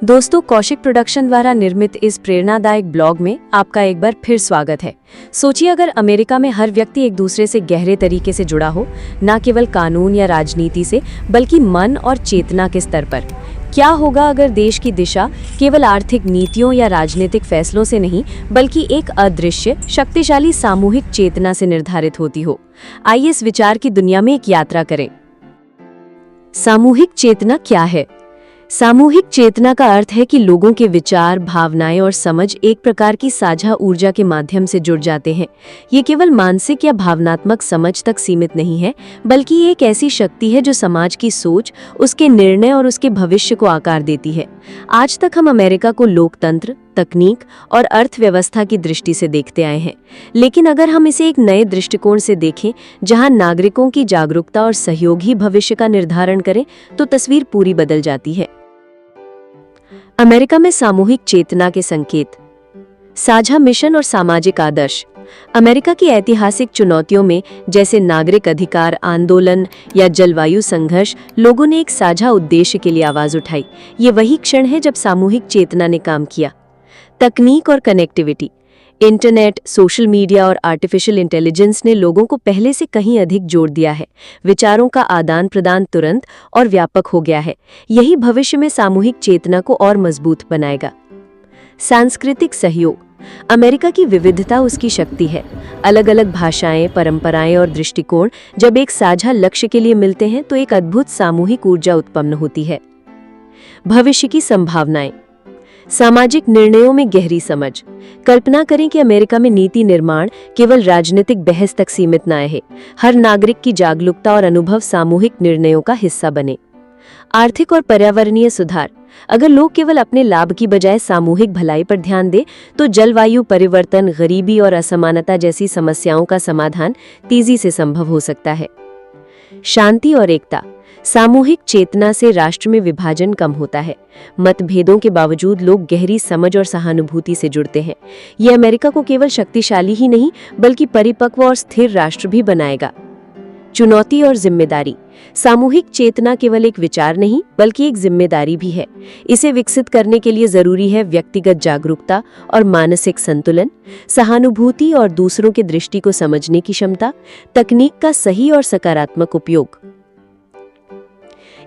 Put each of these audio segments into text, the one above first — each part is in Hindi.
दोस्तों, कौशिक प्रोडक्शन द्वारा निर्मित इस प्रेरणादायक ब्लॉग में आपका एक बार फिर स्वागत है। सोचिए, अगर अमेरिका में हर व्यक्ति एक दूसरे से गहरे तरीके से जुड़ा हो, न केवल कानून या राजनीति से बल्कि मन और चेतना के स्तर पर। क्या होगा अगर देश की दिशा केवल आर्थिक नीतियों या राजनीतिक फैसलों से नहीं बल्कि एक अदृश्य शक्तिशाली सामूहिक चेतना से निर्धारित होती हो। आइए इस विचार की दुनिया में एक यात्रा करें। सामूहिक चेतना क्या है? सामूहिक चेतना का अर्थ है कि लोगों के विचार, भावनाएं और समझ एक प्रकार की साझा ऊर्जा के माध्यम से जुड़ जाते हैं। ये केवल मानसिक या भावनात्मक समझ तक सीमित नहीं है, बल्कि ये एक ऐसी शक्ति है जो समाज की सोच, उसके निर्णय और उसके भविष्य को आकार देती है। आज तक हम अमेरिका को लोकतंत्र, तकनीक और अर्थव्यवस्था की दृष्टि से देखते आए हैं, लेकिन अगर हम इसे एक नए दृष्टिकोण से देखें, जहां नागरिकों की जागरूकता और सहयोग ही भविष्य का निर्धारण करें, तो तस्वीर पूरी बदल जाती है। अमेरिका में सामूहिक चेतना के संकेत, साझा मिशन और सामाजिक आदर्श। अमेरिका की ऐतिहासिक चुनौतियों में, जैसे नागरिक अधिकार आंदोलन या जलवायु संघर्ष, लोगों ने एक साझा उद्देश्य के लिए आवाज उठाई। ये वही क्षण है जब सामूहिक चेतना ने काम किया। तकनीक और कनेक्टिविटी, इंटरनेट, सोशल मीडिया और आर्टिफिशियल इंटेलिजेंस ने लोगों को पहले से कहीं अधिक जोड़ दिया है। विचारों का आदान प्रदान तुरंत और व्यापक हो गया है। यही भविष्य में सामूहिक चेतना को और मजबूत बनाएगा। सांस्कृतिक सहयोग, अमेरिका की विविधता उसकी शक्ति है। अलग अलग भाषाएं, परंपराएं और दृष्टिकोण जब एक साझा लक्ष्य के लिए मिलते हैं तो एक अद्भुत सामूहिक ऊर्जा उत्पन्न होती है। भविष्य की संभावनाएं, सामाजिक निर्णयों में गहरी समझ। कल्पना करें कि अमेरिका में नीति निर्माण केवल राजनीतिक बहस तक सीमित न रहे। हर नागरिक की जागरूकता और अनुभव सामूहिक निर्णयों का हिस्सा बने। आर्थिक और पर्यावरणीय सुधार, अगर लोग केवल अपने लाभ की बजाय सामूहिक भलाई पर ध्यान दें तो जलवायु परिवर्तन, गरीबी और असमानता जैसी समस्याओं का समाधान तेजी से संभव हो सकता है। शांति और एकता, सामूहिक चेतना से राष्ट्र में विभाजन कम होता है। मतभेदों के बावजूद लोग गहरी समझ और सहानुभूति से जुड़ते हैं। ये अमेरिका को केवल शक्तिशाली ही नहीं बल्कि परिपक्व और स्थिर राष्ट्र भी बनाएगा। चुनौती और जिम्मेदारी, सामूहिक चेतना केवल एक विचार नहीं बल्कि एक जिम्मेदारी भी है। इसे विकसित करने के लिए जरूरी है व्यक्तिगत जागरूकता और मानसिक संतुलन, सहानुभूति और दूसरों के दृष्टि को समझने की क्षमता, तकनीक का सही और सकारात्मक उपयोग।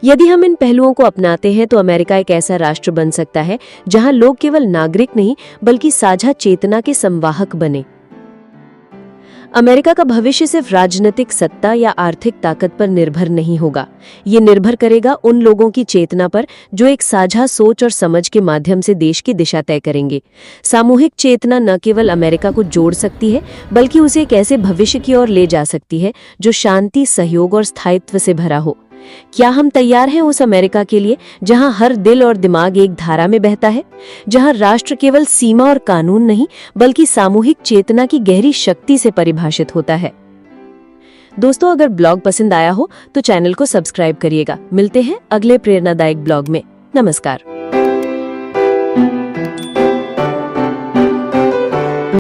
यदि हम इन पहलुओं को अपनाते हैं तो अमेरिका एक ऐसा राष्ट्र बन सकता है जहां लोग केवल नागरिक नहीं बल्कि साझा चेतना के संवाहक बने। अमेरिका का भविष्य सिर्फ राजनीतिक सत्ता या आर्थिक ताकत पर निर्भर नहीं होगा। ये निर्भर करेगा उन लोगों की चेतना पर जो एक साझा सोच और समझ के माध्यम से देश की दिशा तय करेंगे। सामूहिक चेतना न केवल अमेरिका को जोड़ सकती है बल्कि उसे एक ऐसे भविष्य की ओर ले जा सकती है जो शांति, सहयोग और स्थायित्व से भरा हो। क्या हम तैयार हैं उस अमेरिका के लिए जहां हर दिल और दिमाग एक धारा में बहता है, जहां राष्ट्र केवल सीमा और कानून नहीं बल्कि सामूहिक चेतना की गहरी शक्ति से परिभाषित होता है? दोस्तों, अगर ब्लॉग पसंद आया हो तो चैनल को सब्सक्राइब करिएगा। मिलते हैं अगले प्रेरणादायक ब्लॉग में। नमस्कार।